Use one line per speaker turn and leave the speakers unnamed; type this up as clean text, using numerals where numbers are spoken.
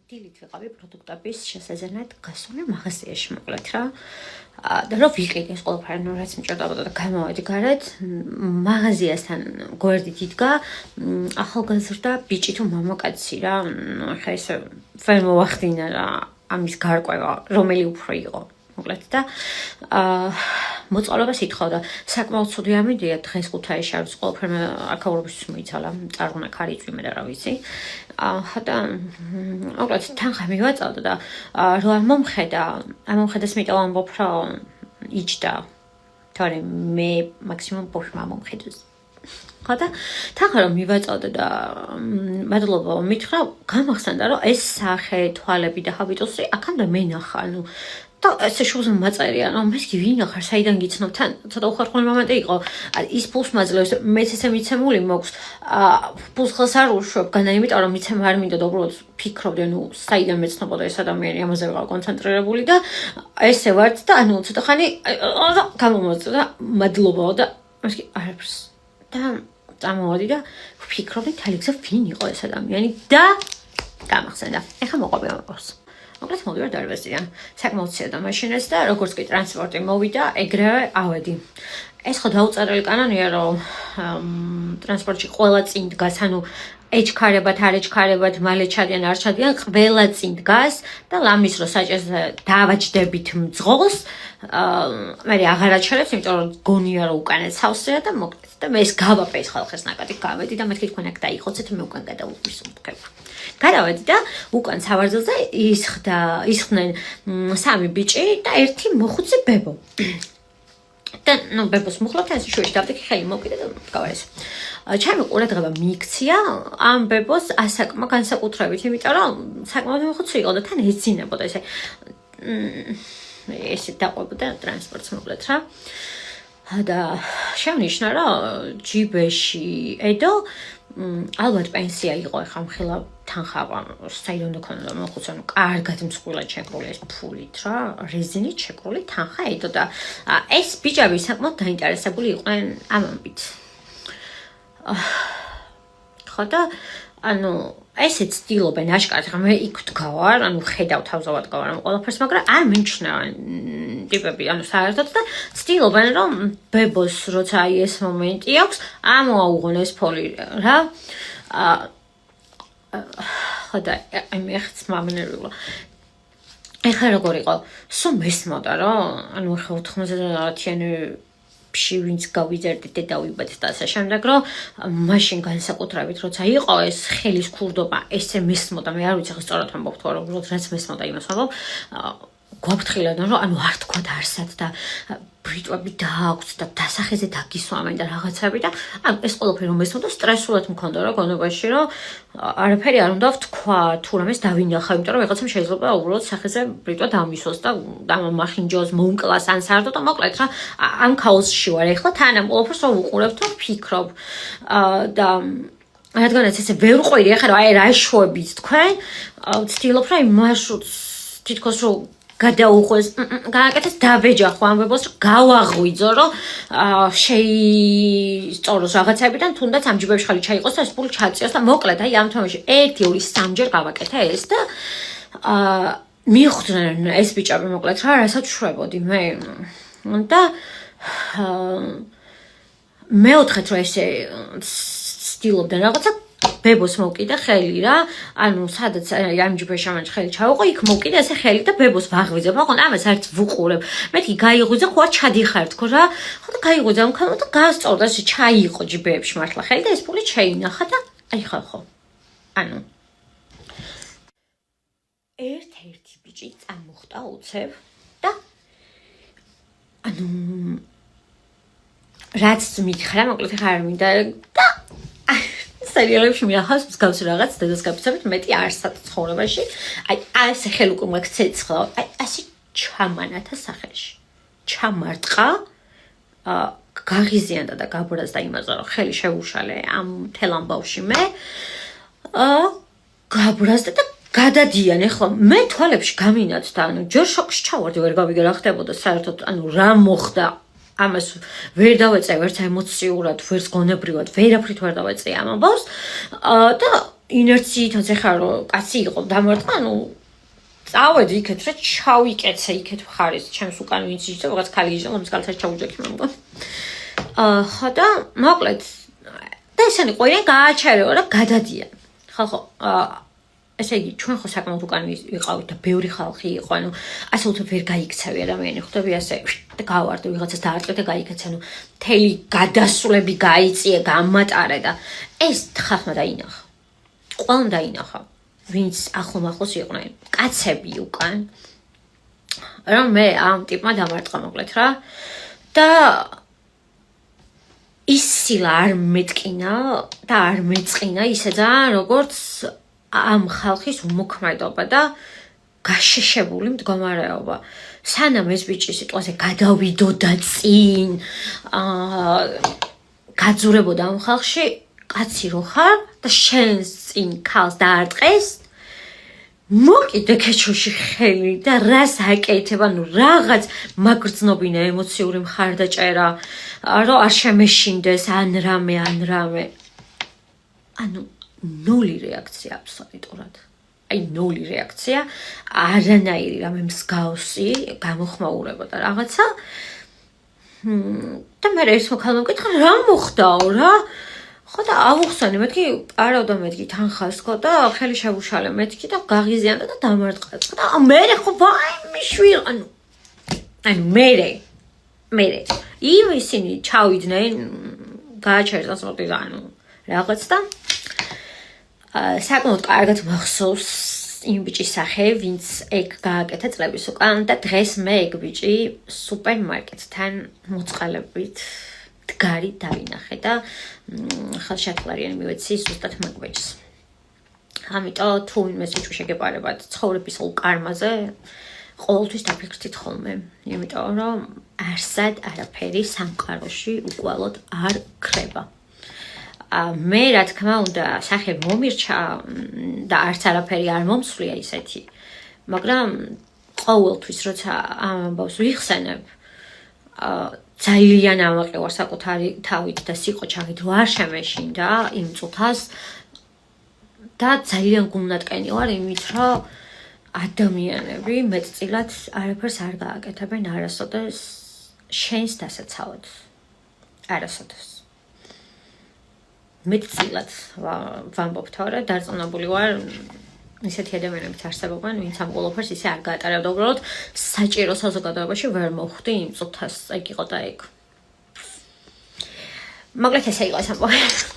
დილით ვიყავი პროდუქტების შესაძენად გასული მაღაზიაში მოკლედ რა. და რო ვიყიდე ეს ყველაფერი, რაც მჭირდებოდა და გამოვედი გარეთ, მაღაზიასთან გვერდით იდგა ახალგაზრდა ბიჭი თუ მამაკაცი რა. ხა ესე ვერ მოვახდინა რა ამის გარკვევა, რომელი უფრო იყო. მოკლედ და მოწყალებას ითხოვდა. საკმაოდ ცუდი ამიდია დღეს ქუთაისში არის ყველაფერმა აქაურობისთვის მოიცალა, წარღვნა ქარიწვი მე რა ვიცი. და მოკლედ თანხა მივაწავდა და რო არ მომხედა, ამომხედეს მეტად ამბობ რა იჯდა. თორემ მე მაქსიმუმ ბოშმა მომხედოს. ხოდა თანხა რომ მივაწავდა და მადლობა მითხრა, გამახსენდა რომ ეს სახე, თვალები და ჰაბიტუსი აქამდე მენახა, ანუ და ესე შუზე მაწერია, რომ ეს კი ვინ ახარ, საიდან გიცნობ, თან ცოტა უხერხული მომენტი იყო. ის ფულს მაძლევს, მეც ესე მიცემული მოქვს, ფულს ხელს არ უშუებ, განა იმიტომ რომ მიცემა არ მინდოდა, უბრალოდ ფიქრობდი, ანუ საიდან მეცნობოდა ეს ადამიანი, ამაზე ვიყავ კონცენტრირებული და ესე ვართ და ანუ ცოტა ხანი გამომოწდა და მადლობა და მასკი არაფერს. და წამოვედი და ვფიქრობდი, თალიქზე ვინ იყო ეს ადამიანი და გამახსენდა. ეხლა მოყვები ამბავს. მოკლედ მოვიდარ დარბაზიდან. საკმაოდ ცივდა მაშინაც და როგორც კი ტრანსპორტი მოვიდა, ეგრევე ავედი. ეს ხო დაუწერელი კანონია, რომ ტრანსპორტში ყველა წინ დგას, ანუ ეჩქარებათ, არ ეჩქარებათ, მალე ჩადიან, არ ჩადიან, ყველა წინ დგას და ლამის რო საჭეს დავაჯდებით მძღოლს, მე აღარ აჩერებს, იმიტომ რომ გონია რომ უკანაც სავსეა და მოკლედ და მე ეს გავაპე ეს ხალხის ნაკადი გავედი და მეთქი თქვენ აქ დაიხოცეთ, მე უკან გადავუვისუნთქებ. გადავედი და უკან სავარძელზე ისხდნენ სამი ბიჭი და ერთი მოხუცი ბებო. და ნუ ბებოს მუხლობთ ეს შუაში დავდექი ხელი მოვკიდე და გავარეს. ჩემი ყურადღება მიიქცია ამ ბებოს ასაკმა განსაკუთრებით, იმიტომ რომ საკმაოდ მოხუცი იყო და თან ეძინებოდა ესე ესე დაყვებოდა ტრანსპორტს მოკლედ რა. და შევნიშნა რომ ჯიბეში ედო ალბათ პენსია იყო ეხა მხილა თანხა საიდან დაქონდა მოხუცი, ანუ კარგად მსხვილად შეკრული ეს ფულით რა, რეზინით შეკრული თანხა ედო და ეს ბიჭები საკმაოდ დაინტერესებული იყვნენ ამით. ხო და ანუ ესეც ცდილობენ აშკარად, მე იქ ვდგავარ, ანუ ხედავ თავზავად გავარ ამ ყველაფერს, მაგრამ არ მიიჩნევენ ტიპები, ანუ საერთოდ და ცდილობენ რომ ბებოს როცა აი ეს მომენტი აქვს, ამოაუღონ ეს ფოლი რა. ხო და მე ხც მამნერვილა. ეხლა როგორ იყო? სულ მესმოდა რომ ანუ ხა 90-იანი ვინც გავიზარდეთ და დავიბადეთ და ასე შემდეგ, რომ მაშინ განსაკუთრებით როცა იყო ეს ხელის ქურდობა, ესე მესმოდა, მე არ ვიცი ხა სწორად ამბობ თუ არა, უბრალოდ რაც მესმოდა იმას ვამბობ, გვაფრთხილდა რომ ანუ არ თქვა არსად და ბრიტვები დააქვს და დასახეზე დაგისვამენ და რაღაცები და ანუ ეს ყველაფერი რომ მესმოდა, სტრესულად მქონდა რა გონებაში, რომ არაფერი არ უნდა ვთქვა, თუ რამეს დავინახავ, იმიტომ რომ ვიღაცამ შეიძლება უბრალოდ სახეზე ბრიტვა დამისვას და დამამახინჯოს, მომკლას ან საერთოდ და მოკლედ რა, ამ ქაოსში ვარ ეხლა, თან ამ ყველაფერს რომ უყურებ და ვფიქრობ და რადგანაც ესე ვერ ვყვირი ახლა რომ აი რა შოებით თქვენ, ვცდილობ რა იმ მარშრუტს თითქოს რომ გადაუხვეს, გააკეთეს დაბეჯახო ამბებს, რომ გავაღვიძო, რომ შეისწოროს რაღაცებიდან, თუნდაც ამ ჯიბებში ხალი ჩაიყოს და ეს ფული ჩაწიოს და მოკლედ აი ამ თემაში 1, 2, 3-ჯერ გავაკეთე ეს და მიხვდნენ ეს ბიჭები მოკლედ რა, რასაც შვებოდი მე. და მეოთხეთ რომ ესე ცდილობდნენ რაღაცა ბებოს მოვკიდა ხელი რა, ანუ სადაც ამ ჯიბეში ამან ხელი ჩავიყო, იქ მოვკიდა ესე ხელი და ბებოს ვაღვიძებ, მაგრამ ამას არც ვუყურებ. მეთქი გაიღვიძე, ხო არ ჩადიხარ თქო რა. ხო და გაიღვიძე ამ ქალმა და გასწორდა ესე ჩაიყო ჯიბეებში მართლა ხელი და ეს ფული შეინახა და აი ხო. ანუ ერთ-ერთი ბიჭი წამოხტა უცებ და ანუ რაც მითხრა, მოკლედ ხარ არ მინდა და სერიალებში მიახავს მსგავსი რაღაც დედასკაფისებით მეტი არსად ცხოვრებაში. აი ასე ხელ უკვე მაქვს ცეცხლა. აი ასე ჩამანათა სახელში. ჩამარტყა, გაღიზიანდა და გაბრაზდა იმაზე, რომ ხელი შეუშალე ამ მთელ ამბავში მე. გაბრაზდა და გადადიან. ეხლა მე თვალებში გამინაცდა, ანუ ჯერ შოკში ჩავარდი, ვერ გავიგე რა ხდებოდა საერთოდ, ანუ რა მოხდა. ამას ვერ დავეწე ვერც ემოციურად, ვერც გონებრივად, ვერაფრით ვერ დავეწე ამ ამბავს და ინერციითაც ეხლა რომ კაცი იყო დამარტყა, ანუ წავედი იქეთ, რომ ჩავიკეცე იქეთ მხარეს, ჩემს უკან ვინც იჯდა, რაღაც ქალი იჯდა, რომის კალთას ჩაუჯექი მე მგონი. ხო და მოკლედ და ესენი ყველანი გააჩერეო და გადადიან. ხო, ესე იგი, ჩვენ ხო საკმაოდ უკან ვიყავით და ბევრი ხალხი იყო, ანუ ასე უთო ვერ გაიქცევი ადამიანი, ხვდები ასე და გავარდე ვიღაცას დაარტყე და გაიქეცე, ანუ მთელი გადასვლები გაიწიე, გამატარე და ეს ხალხმა დაინახა. ყველამ დაინახა, ვინც ახლოს იყვნენ, კაცები უკან, რომ მე ამ ტიპმა დამარტყა მოკლედ რა და ის სილა არ მეტკინა და არ მეწყინა ისე ძალიან როგორც ამ ხალხის უმოქმედობა და გაშეშებული მდგომარეობა. სანამ ეს ბიჭი სიტყვაზე გადავიდოდა წინ, გაძურებოდა ამ ხალხში, კაცი რო ხარ და შენს წინ ქალს დაარტყეს, მოკიდე ქეჩოში ხელი და რას აკეთებ, ანუ რაღაც მაგრძნობინა ემოციური მხარდაჭერა, რომ არ შემეშინდეს ან რამე. ანუ ნული რეაქცია აბსოლუტურად. აი ნული რეაქცია, არანაირი რამე მსგავსი გამოხმაურება და რაღაცა. და მე ერთმა ქალმა მკითხა, რა მოხდაო რა? ხო და ავუხსენე, მეთქი არავდა მეთქი თანხას ხო და ხელი შევუშალე მეთქი და გაღიზიანდა და დამარტყა. და მე ხო ვაიმიშვი, ანუ მე ისინი ჩავიდნენ, გააჩერდა სრუტი და ანუ რაღაც და საკმაოდ კარგად მახსოვს იმ ბიჭის სახე, ვინც ეგ გააკეთა წლების უკან და დღეს მე ეგ ბიჭი სუპერმარკეტთან მოწყალებით დგარი დავინახე და ხელშეკვლარიანი მივეცი ზუსტად მაგ ბიჭს. ამიტომ თუ ვინმეს ბიჭი შეგეპარებათ ცხოვრების ოლ კარმაზე, ყოველთვის დაფიქრდით ხოლმე, იმიტომ რომ არსად არაფერი სამყაროში უკვალოდ არ ქრება. მე რა თქმა უნდა სახე მომირჩა და არც არაფერი არ მომსვლია ისეთი, მაგრამ ყოველთვის როცა ამ ამბავს ვიხსენებ, ძალიან ამაყევარ საკუთარი თავით და სიყოჩაღით რომ არ შემეშინდა იმ წუთას და ძალიან გულნატკენი ვარ იმით, რომ ადამიანები მეტწილად არაფერს არ გააკეთებენ არასოდეს შენს დასაცავად. არასოდეს. მეტწილად ვამბობ თორე დარწმუნებული ვარ ისეთი ადამიანებიც არსებობენ, ვინც ამ ყველაფერს ისე არ გაატარებდა, უბრალოდ საჭირო საზოგადოებაში ვერ მოხვდი იმ წუთას, ეგ იყო და ეგ. მოკლედ ესე იყო ეს ამბავი.